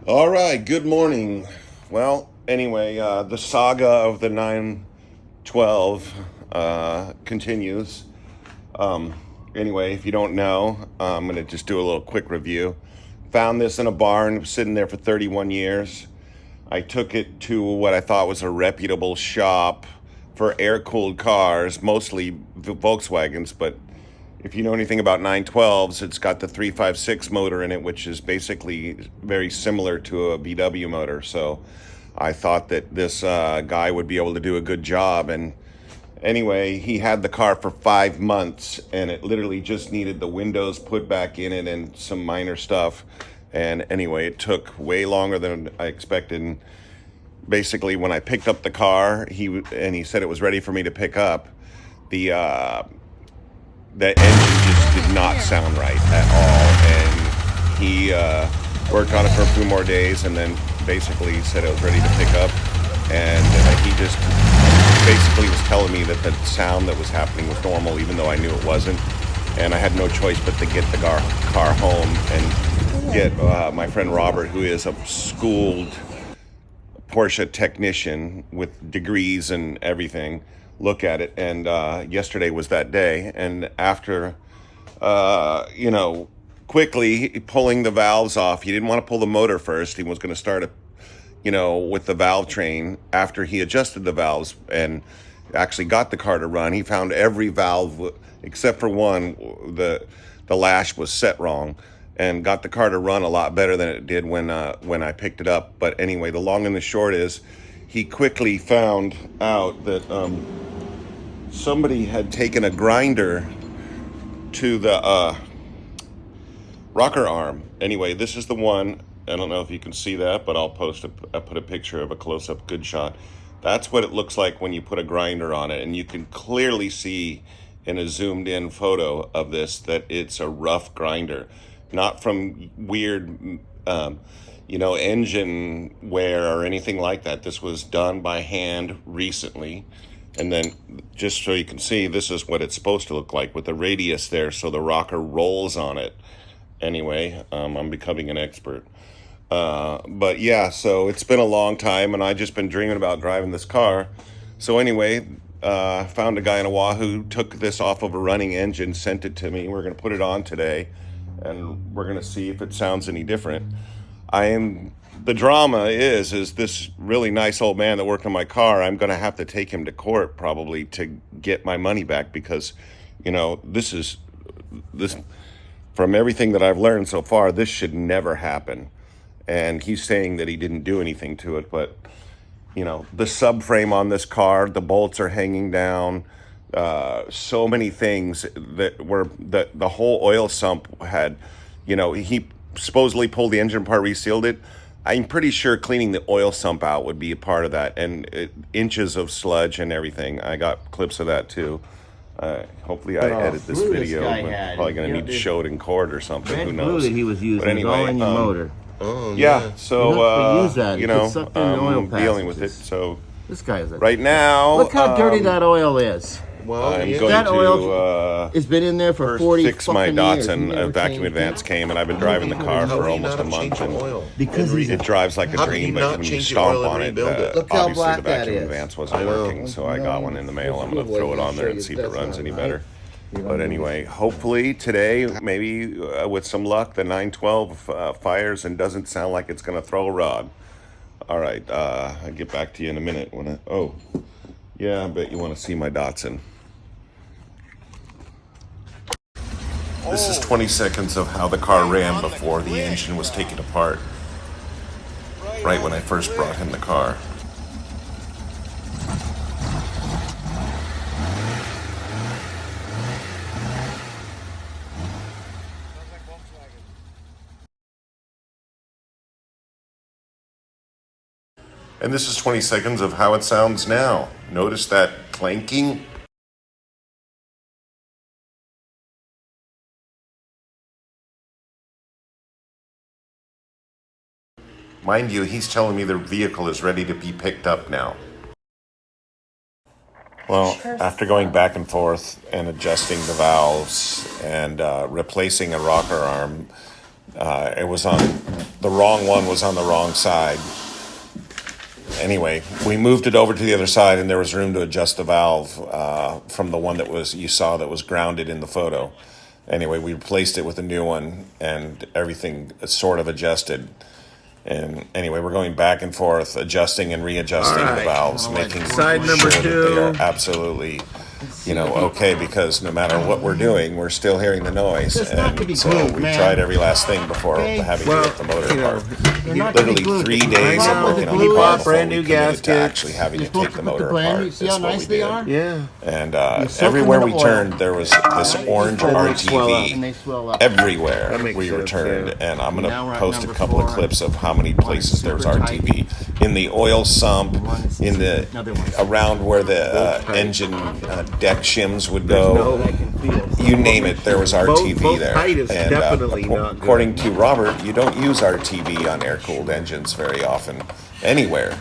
All right, good morning. Well, anyway, the saga of the 912 continues. Anyway, if you don't know, I'm going to just do a little quick review. Found this in a barn, it was sitting there for 31 years. I took it to what I thought was a reputable shop for air cooled cars, mostly Volkswagens, but if you know anything about 912s, it's got the 356 motor in it, which is basically very similar to a VW motor. So I thought that this guy would be able to do a good job. And anyway, he had the car for 5 months, and it literally just needed the windows put back in it and some minor stuff. And anyway, it took way longer than I expected. And basically, when I picked up the car, he said it was ready for me to pick up. The engine just did not sound right at all, and he worked on it for a few more days, and then basically said it was ready to pick up. And he just basically was telling me that the sound that was happening was normal, even though I knew it wasn't. And I had no choice but to get the car home and get my friend Robert, who is a schooled Porsche technician with degrees and everything, look at it. And yesterday was that day. And after, quickly pulling the valves off, he didn't want to pull the motor first. He was going to start with the valve train after he adjusted the valves and actually got the car to run. He found every valve except for one, the lash was set wrong, and got the car to run a lot better than it did when I picked it up. But anyway, the long and the short is, he quickly found out that somebody had taken a grinder to the rocker arm. Anyway, this is the one. I don't know if you can see that, but I'll put a picture of a close-up good shot. That's what it looks like when you put a grinder on it, and you can clearly see in a zoomed-in photo of this that it's a rough grinder, not from weird, engine wear or anything like that. This was done by hand recently. And then, just so you can see, this is what it's supposed to look like with the radius there, so the rocker rolls on it. Anyway, I'm becoming an expert. But yeah, so it's been a long time, and I just been dreaming about driving this car. So anyway, found a guy in Oahu, took this off of a running engine, sent it to me. We're going to put it on today, and we're going to see if it sounds any different. The drama is this really nice old man that worked on my car. I'm going to have to take him to court probably to get my money back, because, this from everything that I've learned so far, this should never happen. And he's saying that he didn't do anything to it, but the subframe on this car, the bolts are hanging down. So many things that were the whole oil sump had, he supposedly pulled the engine apart, resealed it. I'm pretty sure cleaning the oil sump out would be a part of that, and inches of sludge and everything. I got clips of that too. Hopefully I edit this video. I'm probably going to need to show it in court or something. Who knows? That he was using, but anyway, all in your motor. Oh, yeah. So use that. I'm dealing with it. So this guy is right now. Look how dirty that oil is. Well, I'm going that to oil has been in there for 40 fix my Datsun. years. A vacuum advance came, and I've been driving the car for almost a month. And because it drives like a dream, but when you stomp on it, Look how obviously black the that vacuum is. advance wasn't working. So I got one in the mail. I'm going to throw it on there and see if it runs any better. But anyway, hopefully today, maybe with some luck, the 912 fires and doesn't sound like it's going to throw a rod. All right, I'll get back to you in a minute. I bet you want to see my Datsun. This is 20 seconds of how the car ran before the engine was taken apart, right when I first brought him the car. And this is 20 seconds of how it sounds now. Notice that clanking? Mind you, he's telling me the vehicle is ready to be picked up now. Well, after going back and forth and adjusting the valves and replacing a rocker arm, It was on the wrong one. Was on the wrong side. Anyway, we moved it over to the other side, and there was room to adjust the valve from the one that was you saw that was grounded in the photo. Anyway, we replaced it with a new one, and everything sort of adjusted. And anyway, we're going back and forth, adjusting and readjusting All the right. valves, making Side sure number that they two. are absolutely, okay, because no matter what we're doing, we're still hearing the noise. It's not to be And so glued, we man. tried every last thing before Okay. having to Well, get the motor you know, apart. They're not to be Literally glued. 3 The days of problem with working the on the glue car is- before brand we new committed to gaskets. actually having You're to take supposed the to put motor the brand apart. new. See is how what nice we they did. are? Yeah. And You soak everywhere them we in oil. turned, there was this orange And they swell up. And they RTV. swell up. Everywhere That makes we sense, returned, yeah. and I'm going Now we're to at post a number couple of 4. clips of how many places there was super tight. RTV in the oil sump, One is in the another one. around where the Both tight. engine deck shims would No. go. I can feel. You name it, there was RTV both there. tight is definitely not good. According to Robert, you don't use RTV on air-cooled engines very often, anywhere.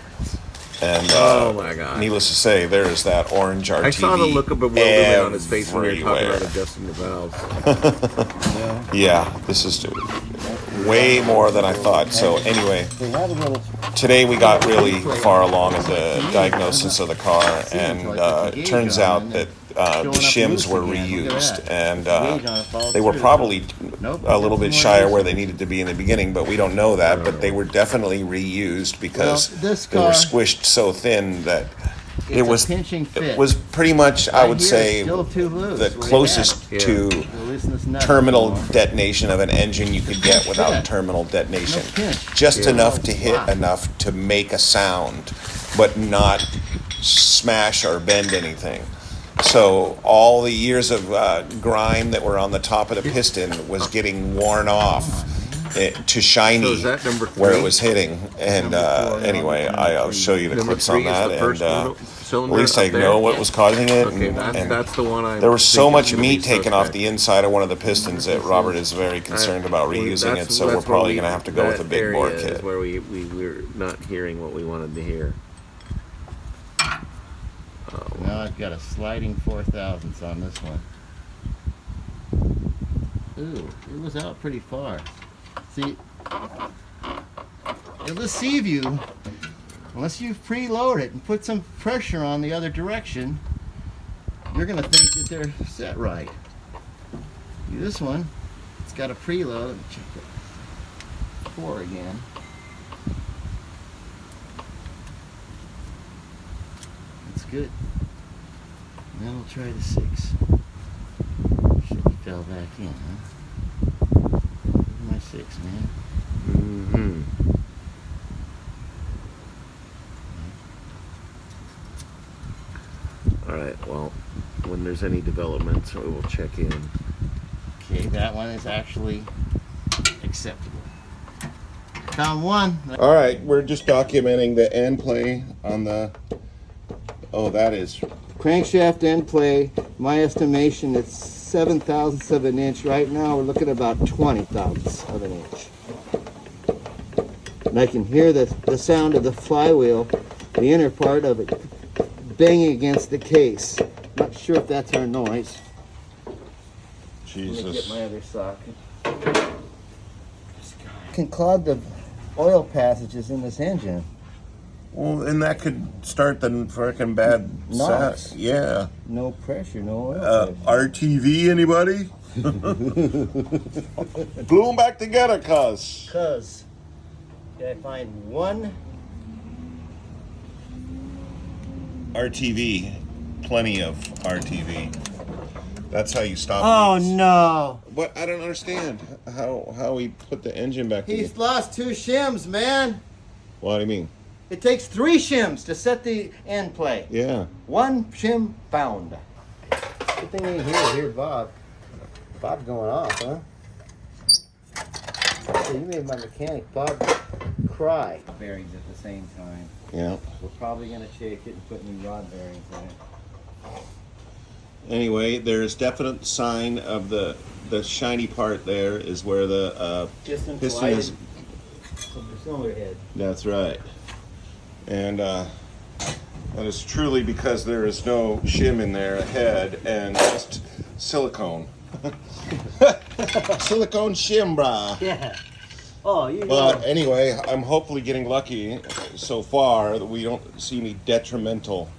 And Oh my God. needless to say, there is that orange RTV. I saw the look of bewilderment on his face when you were talking everywhere. about adjusting the valves. Yeah, this is way more than I thought. So anyway, today we got really far along in the diagnosis of the car, and it turns out that the shims were reused, and they were probably a little bit shy of where they needed to be in the beginning, but we don't know that. But they were definitely reused because Well, this they were car- squished so thin that it It's a was pinching fit. it was pretty much, I would Right here say, it's still too loose. the Where you closest had it. to We'll loosen this nut terminal up more. detonation of an engine you could get without fit. terminal detonation. No pinch. Just Yeah. enough to hit Wow. enough to make a sound, but not smash or bend anything. So all the years of grime that were on the top of the piston was getting worn off to shiny So is that number where it 3? was hitting. And Number 4, anyway, number I'll 3. show you the Number clips 3 on is that. the first And one, cylinder at least I up there? know what was causing it. Okay, and that's the one I. there was so think is much gonna be meat taken off suspect. the inside of one of the pistons that Robert is very concerned about reusing it, so we're probably going to have to go with a big bore Is kit. where we're not hearing what we wanted to hear. Now I've got a sliding 4,000ths on this one. Ooh, it was out pretty far. See, it'll deceive you unless you preload it and put some pressure on the other direction. You're gonna think that they're set right. This one, it's got a preload. Check it. 4 again. That's good. Now we'll try the 6. Shit, he fell back in, huh? Where's my 6, man? Mm-hmm. All right. Well, when there's any developments, we will check in. Okay, that one is actually acceptable. Found one. All right, we're just documenting the end play on the. Oh, that is. Crankshaft end play, my estimation, it's 7/1000ths of an inch. Right now, we're looking at about 20/1000ths of an inch. And I can hear the sound of the flywheel, the inner part of it, banging against the case. Not sure if that's our noise. Let me get Jesus. my other socket. Can clog the oil passages in this engine. Well, and that could start the freaking bad. Knocks. Yeah. No pressure, no oil pressure. RTV, anybody? Glue them back together, cuz. Cause I find one RTV. Plenty of RTV. That's how you stop. Oh leaks. no! But I don't understand how we put the engine back He's together. lost 2 shims, man. What do you mean? It takes 3 shims to set the end play. Yeah. 1 shim found. Good thing you hear Bob. Bob going off, huh? So you made my mechanic Bob cry. Bearings at the same time. Yeah. We're probably gonna shake it and put new rod bearings in it. Anyway, there's definite sign of the shiny part there is where the Piston piston collided. is. Cylinder head. That's right. And that is truly because there is no shim in there ahead and just silicone. Silicone shim, brah. Yeah. Oh, you But anyway, I'm hopefully getting lucky so far that we don't see any detrimental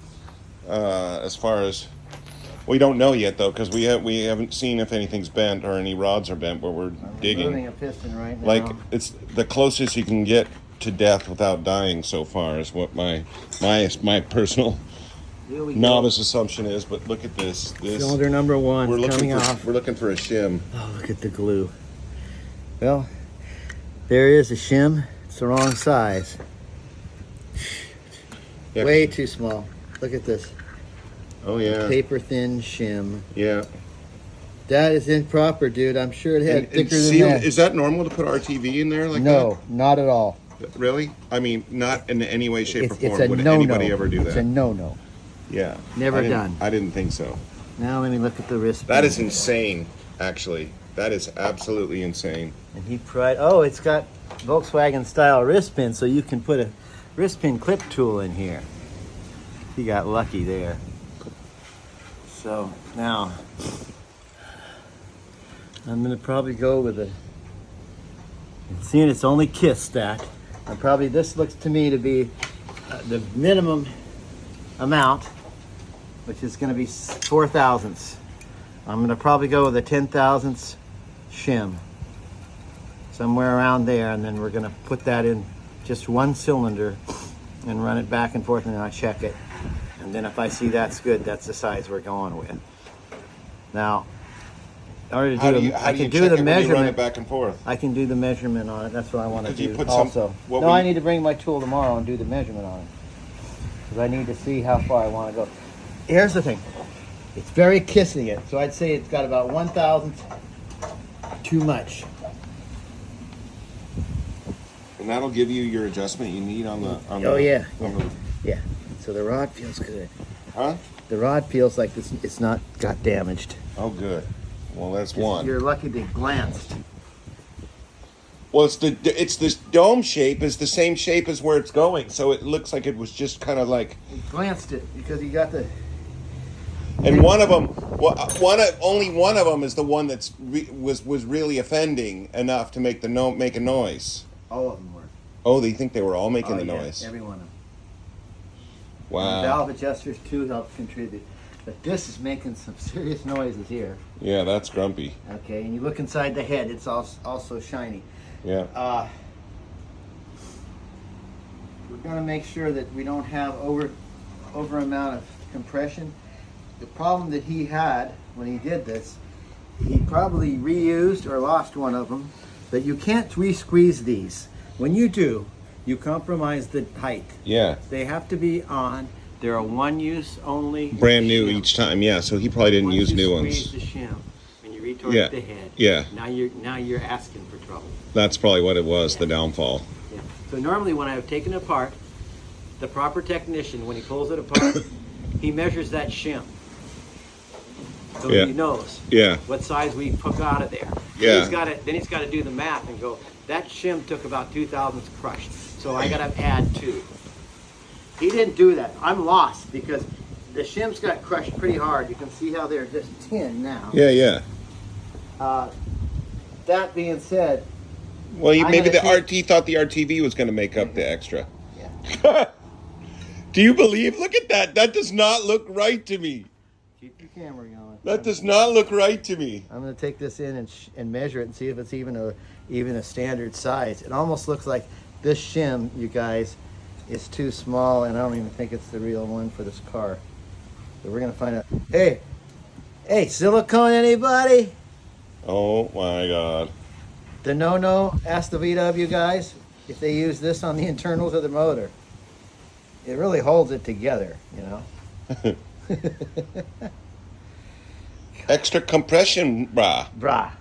as far as we don't know yet though because we haven't seen if anything's bent or any rods are bent, but we're moving digging. a piston right now. Like it's the closest you can get to death without dying so far is what my personal Here we go. novice assumption is. But look at this. Cylinder number one We're coming looking for off. we're looking for a shim. Oh, look at the glue. Well, there is a shim. It's the wrong size. Yeah. Way too small. Look at this. Oh yeah. Paper thin shim. Yeah. That is improper, dude. I'm sure it had thicker than sealed, that. is that normal to put RTV in there like No, not at all. that? Really? I mean, not in any way, shape, or It's form. a Would no-no. anybody ever do It's a that? no-no. Yeah. Never I didn't- done. I didn't think so. Now let me look at the wrist. That pin. is insane, actually. That is absolutely insane. And he tried. Oh, it's got Volkswagen style wrist pin, so you can put a wrist pin clip tool in here. He got lucky there. So now I'm gonna probably go with a. Seeing it's only KISS stack, and probably this looks to me to be the minimum amount, which is gonna be 4 thousandths. I'm gonna probably go with a 10 thousandths shim, somewhere around there, and then we're gonna put that in just one cylinder and run it back and forth, and then I'll check it. And then if I see that's good, that's the size we're going with. Now, in order to How do, do you, I how do you can do check the it when you run it measurement. back and forth? I can do the measurement on it. That's what I want to Could you do. put some- Also, what no, we- I need to bring my tool tomorrow and do the measurement on it because I need to see how far I want to go. Here's the thing: it's very kissing it, so I'd say it's got about 1,000th too much. And that'll give you your adjustment you need on the. On Oh, the, yeah, on the- Yeah. So the rod feels good. huh? The rod feels like it's not got damaged. Oh, good. Well, that's one. You're lucky they glanced. Well, it's this dome shape is the same shape as where it's going, so it looks like it was just kind of like. He glanced it because he got the. And one of them, only one of them is the one that's was really offending enough to make make a noise. All of them were. Oh, they think they were all making Oh, the yeah, noise. every one of them. Wow. Valve adjusters too help contribute. But this is making some serious noises here. Yeah, that's grumpy. Okay, and you look inside the head, it's also shiny. Yeah. We're going to make sure that we don't have over amount of compression. The problem that he had when he did this, he probably reused or lost one of them, but you can't re-squeeze these. When you do, you compromise the height. Yeah. They have to be on. They're a one-use only. Brand new shim. each time. Yeah. So he probably didn't Once use you new squeeze ones. the shim and you retort Yeah. the head. Yeah. Now you're asking for trouble. That's probably what it was. The downfall. Yeah. So normally when I've taken it apart, the proper technician, when he pulls it apart, he measures that shim. So Yeah. he knows Yeah. what size we took out of there. Yeah. Then he's got to do the math and go, that shim took about 2 thousandths crushed, so I got to add 2. He didn't do that. I'm lost because the shims got crushed pretty hard. You can see how they're just tin now. Yeah. Yeah. That being said, Well, I maybe the gotta RT thought the RTV was going to make up the extra. yeah. Do you believe? Look at that. That does not look right to me. Keep your camera going. That does not look right to me. I'm going to take this in and measure it and see if it's even a standard size. It almost looks like this shim, you guys, is too small, and I don't even think it's the real one for this car. So we're going to find out. Hey, silicone, anybody? Oh my God. The no-no, ask the VW guys if they use this on the internals of the motor. It really holds it together, you know. Extra compression, brah. Brah. You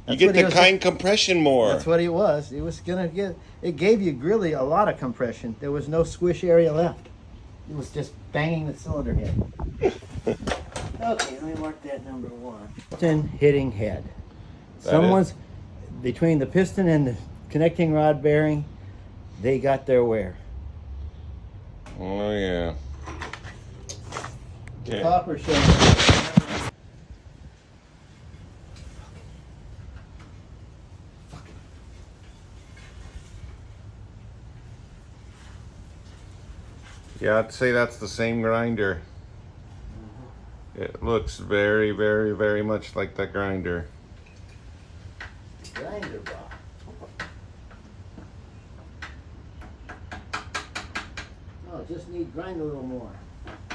That's get what he the was- kind compression more. That's what it was. It was gonna get. It gave you really a lot of compression. There was no squish area left. It was just banging the cylinder head. Okay, let me mark that number 1. Piston hitting head. That Someone's between the piston and the connecting rod bearing. They got their wear. Oh yeah. The Okay. copper showing. Yeah, I'd say that's the same grinder. It looks very, very, very much like that grinder. Grinder block. Oh, just need grind a little more.